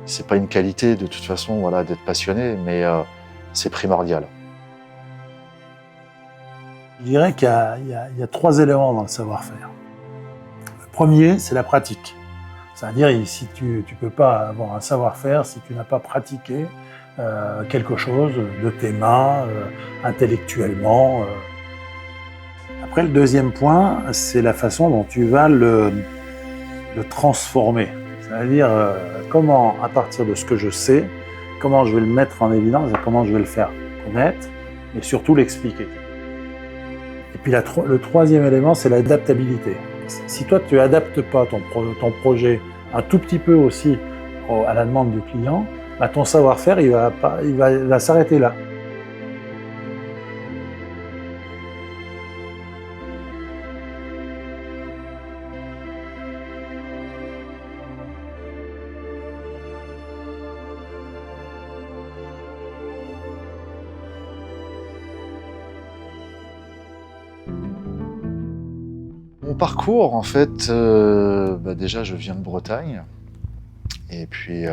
C'est pas une qualité de toute façon, voilà, d'être passionné, mais c'est primordial. Je dirais qu'il y a 3 éléments dans le savoir-faire. Le premier, c'est la pratique. C'est-à-dire, si tu peux pas avoir un savoir-faire si tu n'as pas pratiqué quelque chose de tes mains, intellectuellement. Après, le deuxième point, c'est la façon dont tu vas le transformer. C'est-à-dire, comment, à partir de ce que je sais, comment je vais le mettre en évidence et comment je vais le faire connaître, et surtout l'expliquer. Et puis le troisième élément, c'est l'adaptabilité. Si toi, tu adaptes pas ton projet un tout petit peu aussi à la demande du client, bah, ton savoir-faire, il va s'arrêter là. Mon parcours, en fait, déjà, je viens de Bretagne. Et puis,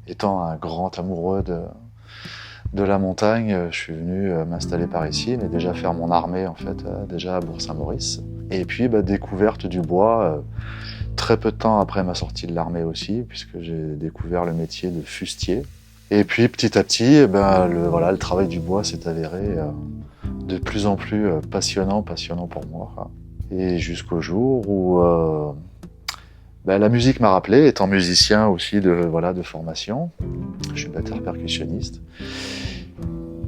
étant un grand amoureux de la montagne, je suis venu m'installer par ici, mais déjà faire mon armée, en fait, déjà à Bourg-Saint-Maurice. Et puis, découverte du bois, très peu de temps après ma sortie de l'armée aussi, puisque j'ai découvert le métier de fustier. Et puis, petit à petit, le travail du bois s'est avéré de plus en plus passionnant pour moi. Quoi. Et jusqu'au jour où la musique m'a rappelé, étant musicien aussi de formation. Je suis batteur-percussionniste.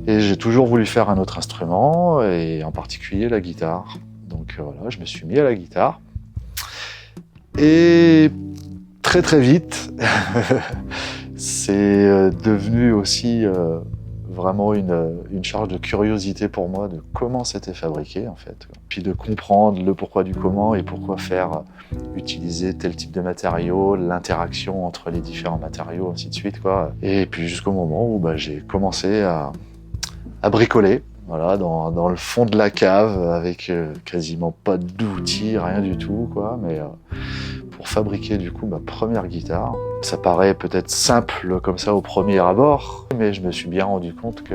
Et j'ai toujours voulu faire un autre instrument, et en particulier la guitare. Donc voilà, je me suis mis à la guitare. Et très très vite, c'est devenu aussi vraiment une charge de curiosité pour moi de comment c'était fabriqué en fait. Puis de comprendre le pourquoi du comment et pourquoi utiliser tel type de matériaux, l'interaction entre les différents matériaux, ainsi de suite, quoi. Et puis jusqu'au moment où j'ai commencé à bricoler, voilà, dans le fond de la cave, avec quasiment pas d'outils, rien du tout, quoi, mais pour fabriquer du coup ma première guitare. Ça paraît peut-être simple comme ça au premier abord, mais je me suis bien rendu compte que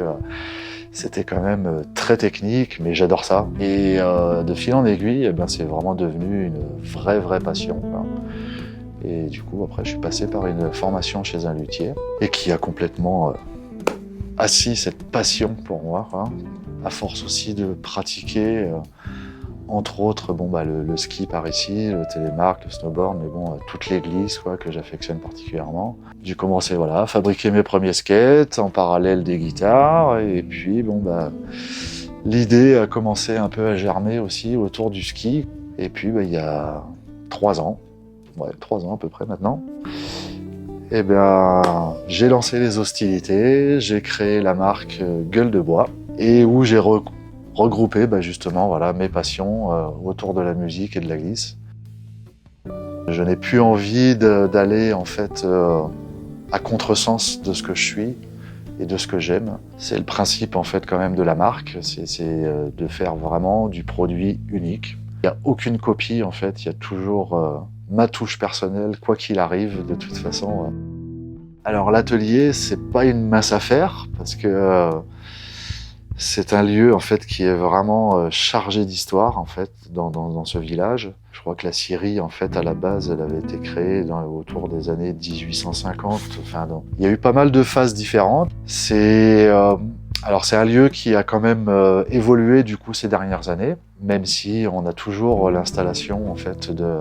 c'était quand même très technique, mais j'adore ça. Et de fil en aiguille, c'est vraiment devenu une vraie passion, quoi. Et du coup, après, je suis passé par une formation chez un luthier, et qui a complètement assis cette passion pour moi, quoi. À force aussi de pratiquer, entre autres, le ski par ici, le télémark, le snowboard, mais toutes les glisses, quoi, que j'affectionne particulièrement. J'ai commencé, à fabriquer mes premiers skates, en parallèle des guitares, et puis, l'idée a commencé un peu à germer aussi autour du ski. Et puis, il y a 3 ans, 3 ans à peu près maintenant, j'ai lancé les hostilités, j'ai créé la marque Gueule de Bois, et où j'ai regroupé justement mes passions autour de la musique et de la glisse. Je n'ai plus envie d'aller en fait à contresens de ce que je suis et de ce que j'aime. C'est le principe en fait quand même de la marque, c'est de faire vraiment du produit unique. Il n'y a aucune copie en fait, il y a toujours ma touche personnelle, quoi qu'il arrive de toute façon. Alors l'atelier, c'est pas une mince affaire parce que c'est un lieu en fait qui est vraiment chargé d'histoire en fait dans ce village. Je crois que la scierie en fait à la base elle avait été créée autour des années 1850. Il y a eu pas mal de phases différentes. C'est un lieu qui a quand même évolué du coup ces dernières années, même si on a toujours l'installation en fait de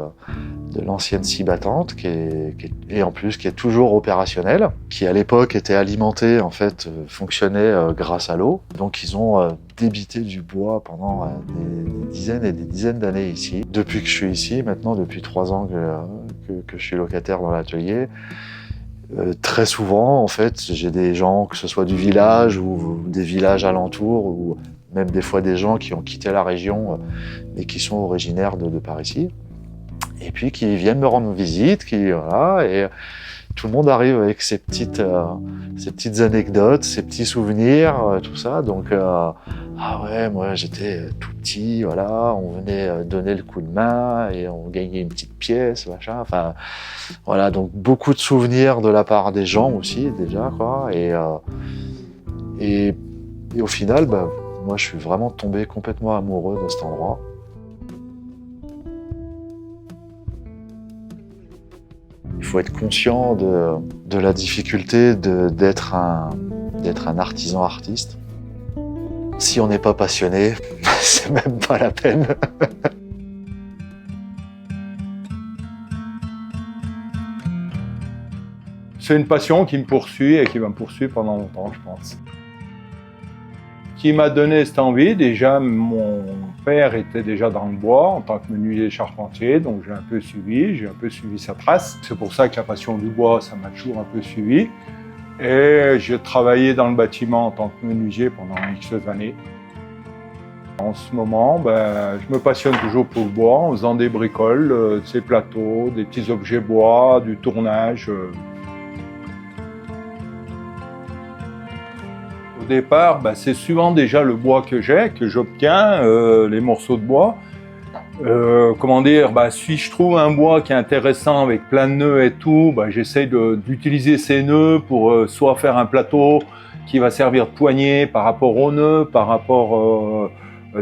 l'ancienne scie battante et en plus qui est toujours opérationnelle, qui à l'époque était alimentée en fait, fonctionnait grâce à l'eau. Donc ils ont débité du bois pendant des dizaines et des dizaines d'années ici. Depuis que je suis ici, maintenant depuis 3 ans que je suis locataire dans l'atelier, très souvent en fait j'ai des gens, que ce soit du village ou des villages alentours, ou même des fois des gens qui ont quitté la région mais qui sont originaires de par ici, et puis qui viennent me rendre visite, et Tout le monde arrive avec ses petites anecdotes, ses petits souvenirs, tout ça. Donc, ah ouais, moi j'étais tout petit, voilà, on venait donner le coup de main et on gagnait une petite pièce, machin. Enfin, voilà, donc beaucoup de souvenirs de la part des gens aussi, déjà, quoi. Et au final, bah, moi je suis vraiment tombé complètement amoureux de cet endroit. Il faut être conscient de la difficulté d'être un artisan artiste. Si on n'est pas passionné, c'est même pas la peine. C'est une passion qui me poursuit et qui va me poursuivre pendant longtemps, je pense. Qui m'a donné cette envie, déjà mon père était déjà dans le bois en tant que menuisier charpentier, donc j'ai un peu suivi sa trace. C'est pour ça que la passion du bois, ça m'a toujours un peu suivi. Et j'ai travaillé dans le bâtiment en tant que menuisier pendant X années. En ce moment, je me passionne toujours pour le bois en faisant des bricoles, ces plateaux, des petits objets bois, du tournage. Au départ, c'est souvent déjà le bois que j'obtiens, les morceaux de bois. Si je trouve un bois qui est intéressant avec plein de nœuds et tout, j'essaye d'utiliser ces nœuds pour soit faire un plateau qui va servir de poignée par rapport aux nœuds, par rapport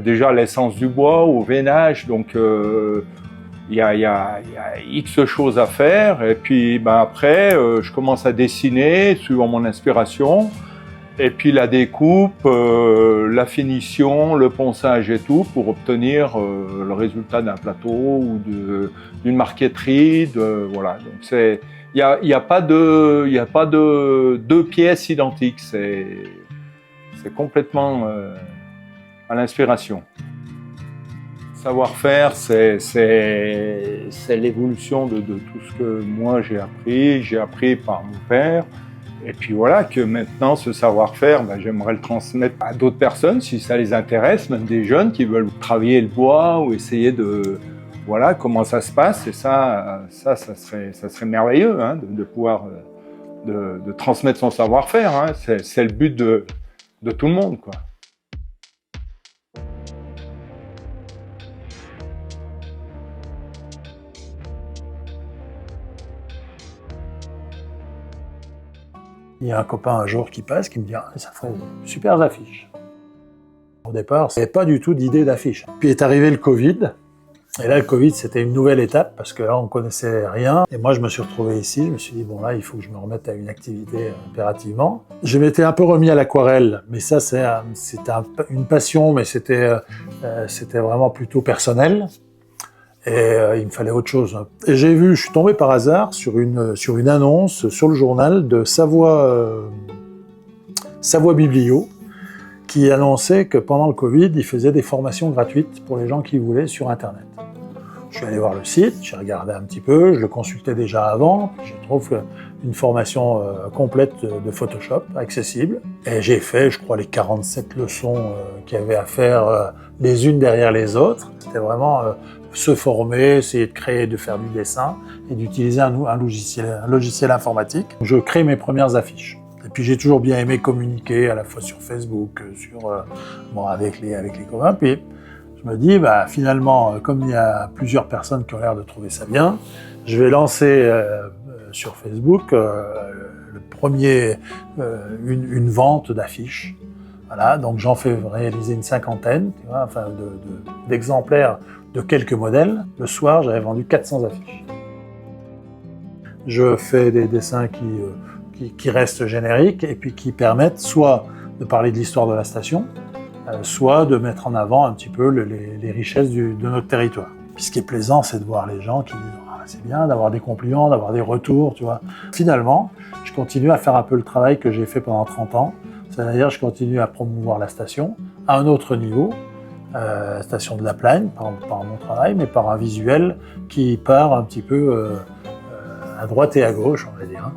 déjà à l'essence du bois, au veinage. Donc il y a X choses à faire. Et puis après, je commence à dessiner suivant mon inspiration. Et puis la découpe, la finition, le ponçage et tout pour obtenir le résultat d'un plateau ou d'une marqueterie. Voilà. Donc il y a pas de deux pièces identiques. C'est complètement à l'inspiration. Savoir-faire, c'est l'évolution de tout ce que moi j'ai appris. J'ai appris par mon père. Et puis voilà, que maintenant, ce savoir-faire, j'aimerais le transmettre à d'autres personnes, si ça les intéresse, même des jeunes qui veulent travailler le bois ou essayer de... Voilà, comment ça se passe. Et ça serait merveilleux, hein, de pouvoir de transmettre son savoir-faire. Hein. C'est le but de tout le monde, quoi. Il y a un copain un jour qui passe, qui me dit « ça ferait de super affiches ». Au départ, il n'y avait pas du tout d'idée d'affiche. Puis est arrivé le Covid, et là le Covid c'était une nouvelle étape, parce que là on connaissait rien. Et moi je me suis retrouvé ici, je me suis dit bon là il faut que je me remette à une activité impérativement. Je m'étais un peu remis à l'aquarelle, mais ça c'était une passion, mais c'était vraiment plutôt personnel. Et il me fallait autre chose. Et je suis tombé par hasard sur une annonce sur le journal de Savoie Biblio, qui annonçait que pendant le Covid, il faisait des formations gratuites pour les gens qui voulaient sur Internet. Je suis allé voir le site, j'ai regardé un petit peu, je le consultais déjà avant, je trouve une formation complète de Photoshop, accessible. Et j'ai fait, je crois, les 47 leçons qu'il y avait à faire les unes derrière les autres. C'était vraiment se former, essayer de créer, de faire du dessin et d'utiliser un logiciel informatique. Je crée mes premières affiches. Et puis j'ai toujours bien aimé communiquer à la fois sur Facebook, avec les copains. Puis je me dis, finalement, comme il y a plusieurs personnes qui ont l'air de trouver ça bien, je vais lancer sur Facebook une vente d'affiches. Voilà, donc j'en fais réaliser une cinquantaine, tu vois, d'exemplaires de quelques modèles. Le soir, j'avais vendu 400 affiches. Je fais des dessins qui restent génériques et puis qui permettent soit de parler de l'histoire de la station, soit de mettre en avant un petit peu les richesses de notre territoire. Puis ce qui est plaisant, c'est de voir les gens qui disent « c'est bien d'avoir des compliments, d'avoir des retours », tu vois. Finalement, je continue à faire un peu le travail que j'ai fait pendant 30 ans, c'est-à-dire je continue à promouvoir la station à un autre niveau, station de la Plagne, par mon travail, mais par un visuel qui part un petit peu à droite et à gauche, on va dire.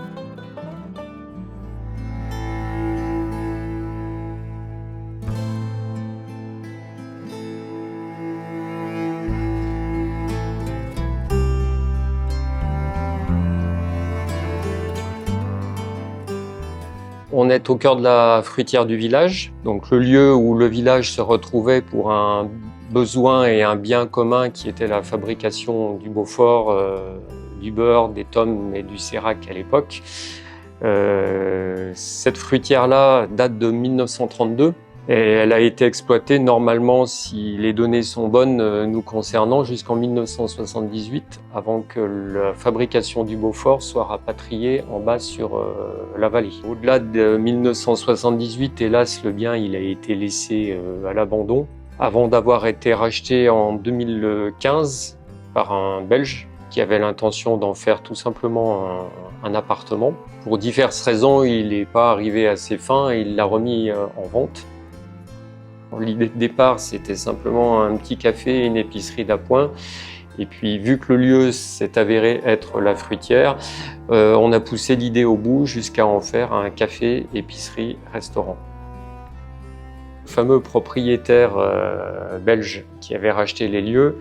On est au cœur de la fruitière du village, donc le lieu où le village se retrouvait pour un besoin et un bien commun qui était la fabrication du Beaufort, du beurre, des tomes et du sérac à l'époque. Cette fruitière-là date de 1932 et elle a été exploitée normalement, si les données sont bonnes, nous concernant jusqu'en 1978, avant que la fabrication du Beaufort soit rapatriée en bas sur la vallée. Au-delà de 1978, hélas, le bien il a été laissé à l'abandon, avant d'avoir été racheté en 2015 par un Belge qui avait l'intention d'en faire tout simplement un appartement. Pour diverses raisons, il n'est pas arrivé à ses fins et il l'a remis en vente. L'idée de départ, c'était simplement un petit café et une épicerie d'appoint. Et puis, vu que le lieu s'est avéré être la fruitière, on a poussé l'idée au bout jusqu'à en faire un café, épicerie, restaurant. Le fameux propriétaire belge qui avait racheté les lieux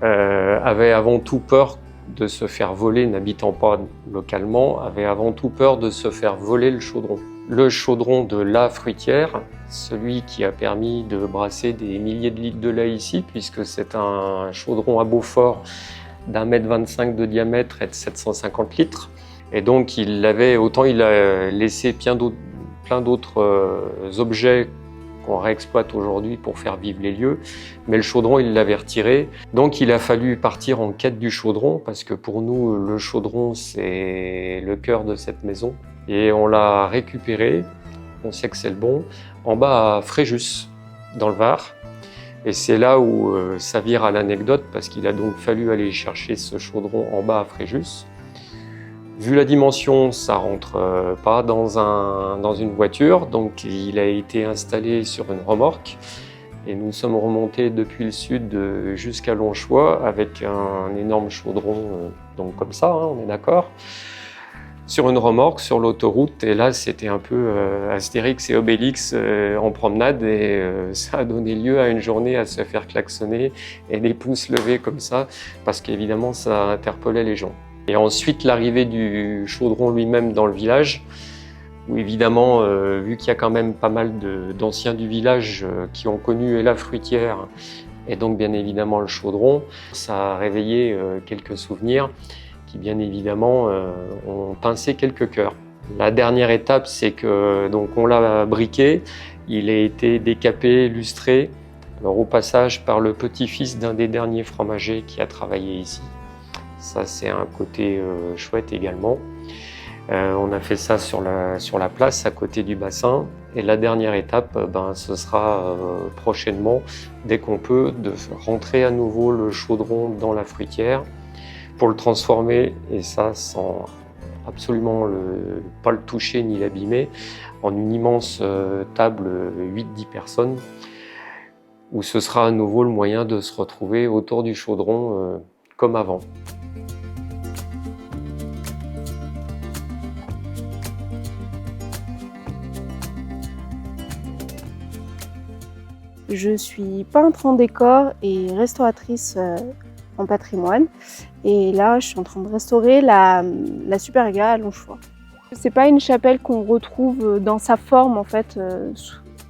avait avant tout peur de se faire voler, n'habitant pas localement, avait avant tout peur de se faire voler le chaudron. Le chaudron de la fruitière, celui qui a permis de brasser des milliers de litres de lait ici, puisque c'est un chaudron à Beaufort d'1,25 m de diamètre et de 750 litres. Et donc il a laissé plein d'autres objets qu'on réexploite aujourd'hui pour faire vivre les lieux, mais le chaudron il l'avait retiré. Donc il a fallu partir en quête du chaudron, parce que pour nous le chaudron c'est le cœur de cette maison. Et on l'a récupéré, on sait que c'est le bon, en bas à Fréjus, dans le Var. Et c'est là où ça vire à l'anecdote, parce qu'il a donc fallu aller chercher ce chaudron en bas à Fréjus. Vu la dimension, ça rentre pas dans une voiture, donc il a été installé sur une remorque. Et nous sommes remontés depuis le sud jusqu'à Longchois avec un énorme chaudron, donc comme ça, hein, on est d'accord, sur une remorque, sur l'autoroute. Et là, c'était un peu Astérix et Obélix en promenade, et ça a donné lieu à une journée à se faire klaxonner et des pouces levés comme ça, parce qu'évidemment, ça interpellait les gens. Et ensuite, l'arrivée du chaudron lui-même dans le village, où évidemment, vu qu'il y a quand même pas mal d'anciens du village qui ont connu la fruitière, et donc bien évidemment le chaudron, ça a réveillé quelques souvenirs qui bien évidemment ont pincé quelques cœurs. La dernière étape, c'est que donc on l'a briqué, il a été décapé, lustré, alors au passage par le petit-fils d'un des derniers fromagers qui a travaillé ici. Ça, c'est un côté chouette également. On a fait ça sur la place, à côté du bassin. Et la dernière étape, ce sera prochainement, dès qu'on peut, de rentrer à nouveau le chaudron dans la fruitière pour le transformer, et ça sans absolument pas le toucher ni l'abîmer, en une immense table 8-10 personnes, où ce sera à nouveau le moyen de se retrouver autour du chaudron comme avant. Je suis peintre en décor et restauratrice en patrimoine. Et là, je suis en train de restaurer la Superga à Longchois. C'est pas une chapelle qu'on retrouve dans sa forme en fait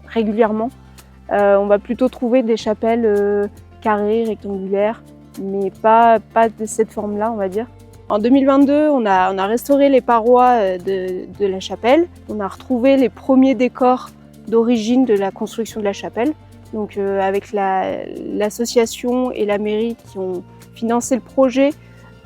régulièrement. On va plutôt trouver des chapelles carrées, rectangulaires, mais pas de cette forme-là, on va dire. En 2022, on a restauré les parois de la chapelle. On a retrouvé les premiers décors d'origine de la construction de la chapelle. Donc avec l'association et la mairie qui ont financé le projet,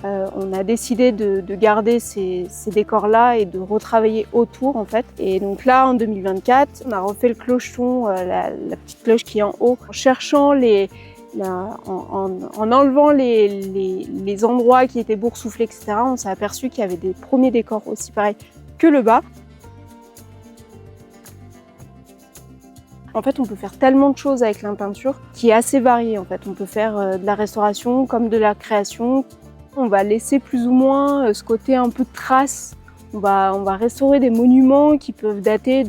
on a décidé de garder ces décors-là et de retravailler autour en fait. Et donc là, en 2024, on a refait le clocheton, la petite cloche qui est en haut, en cherchant en enlevant les endroits qui étaient boursouflés, etc. On s'est aperçu qu'il y avait des premiers décors aussi pareils que le bas. En fait, on peut faire tellement de choses avec la peinture qui est assez variée. En fait, on peut faire de la restauration comme de la création. On va laisser plus ou moins ce côté un peu de trace. On va restaurer des monuments qui peuvent dater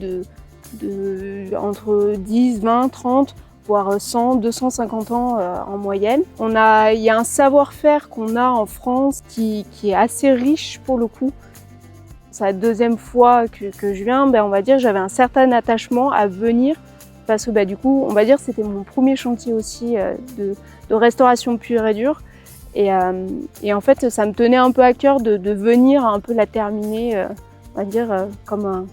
entre 10, 20, 30, voire 100, 250 ans en moyenne. Il y a un savoir-faire qu'on a en France qui est assez riche pour le coup. c'est la deuxième fois que je viens, on va dire j'avais un certain attachement à venir parce que du coup, on va dire c'était mon premier chantier aussi de restauration pure et dure. Et en fait, ça me tenait un peu à cœur de venir un peu la terminer, on va dire, comme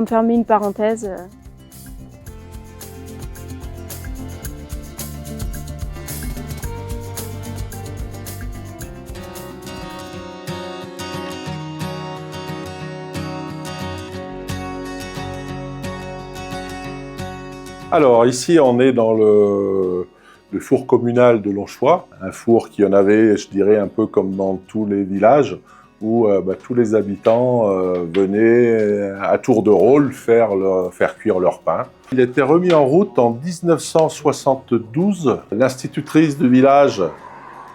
fermer une parenthèse. Alors ici, on est dans le four communal de Longchois, un four qui en avait, je dirais, un peu comme dans tous les villages, où tous les habitants venaient à tour de rôle faire cuire leur pain. Il a été remis en route en 1972. L'institutrice du village,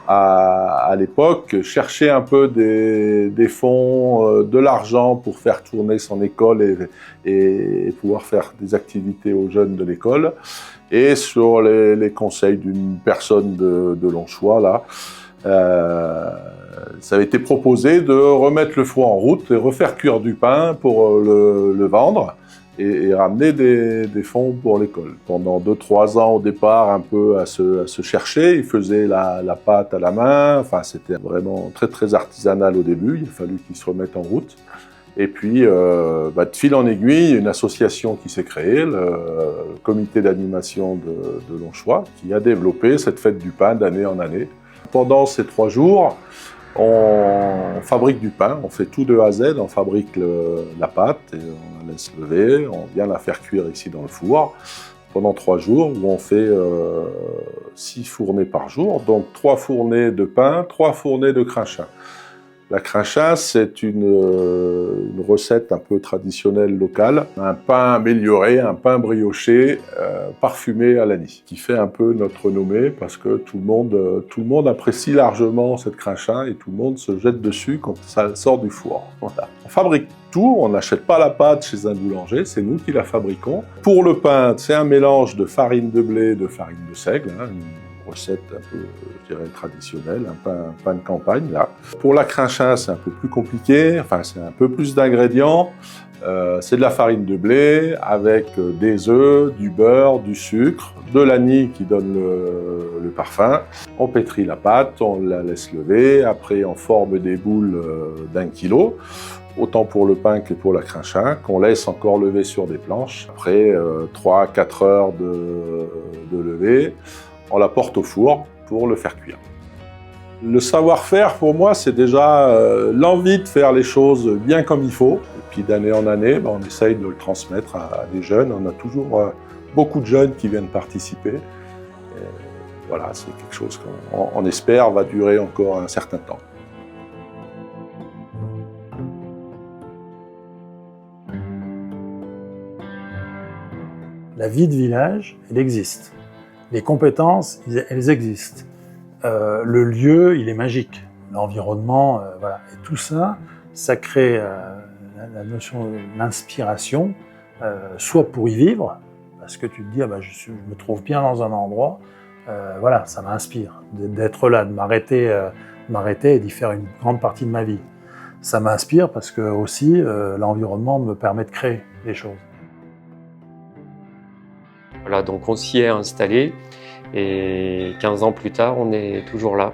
à l'époque, cherchait un peu des fonds, de l'argent pour faire tourner son école et pouvoir faire des activités aux jeunes de l'école. Et sur les conseils d'une personne de Longchois, là, ça avait été proposé de remettre le four en route et refaire cuire du pain pour le vendre et ramener des fonds pour l'école. Pendant 2-3 ans au départ, un peu à se chercher, ils faisaient la pâte à la main, enfin c'était vraiment très très artisanal au début, il a fallu qu'ils se remettent en route. Et puis, de fil en aiguille, une association qui s'est créée, le comité d'animation de Longchois, qui a développé cette fête du pain d'année en année. Pendant ces 3 jours, on fabrique du pain, on fait tout de A à Z, on fabrique la pâte, et on la laisse lever, on vient la faire cuire ici dans le four pendant 3 jours, où on fait 6 fournées par jour, donc 3 fournées de pain, 3 fournées de crinchin. La crinchin, c'est une recette un peu traditionnelle locale, un pain amélioré, un pain brioché, parfumé à l'anis, qui fait un peu notre renommée parce que tout le monde apprécie largement cette crinchin et tout le monde se jette dessus quand ça sort du four. Voilà. On fabrique tout, on n'achète pas la pâte chez un boulanger, c'est nous qui la fabriquons. Pour le pain, c'est un mélange de farine de blé et de farine de seigle, une recette un peu, je dirais, traditionnelle, un pain de campagne, là. Pour la crinchin, c'est un peu plus compliqué, enfin, c'est un peu plus d'ingrédients. C'est de la farine de blé avec des œufs, du beurre, du sucre, de l'anis qui donne le parfum. On pétrit la pâte, on la laisse lever, après on forme des boules d'1 kilo, autant pour le pain que pour la crinchin, qu'on laisse encore lever sur des planches. Après 3-4 heures de lever, on la porte au four pour le faire cuire. Le savoir-faire, pour moi, c'est déjà l'envie de faire les choses bien comme il faut. Et puis d'année en année, on essaye de le transmettre à des jeunes. On a toujours beaucoup de jeunes qui viennent participer. Et voilà, c'est quelque chose qu'on espère va durer encore un certain temps. La vie de village, elle existe. Les compétences, elles existent. Le lieu, il est magique. L'environnement, voilà. Et tout ça, ça crée la notion de l'inspiration, soit pour y vivre, parce que tu te dis, je me trouve bien dans un endroit, voilà, ça m'inspire. D'être là, de m'arrêter et d'y faire une grande partie de ma vie. Ça m'inspire parce que aussi, l'environnement me permet de créer des choses. Voilà, donc on s'y est installé. Et 15 ans plus tard, on est toujours là.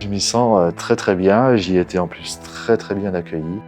Je m'y sens très très bien, j'y ai été en plus très très bien accueilli.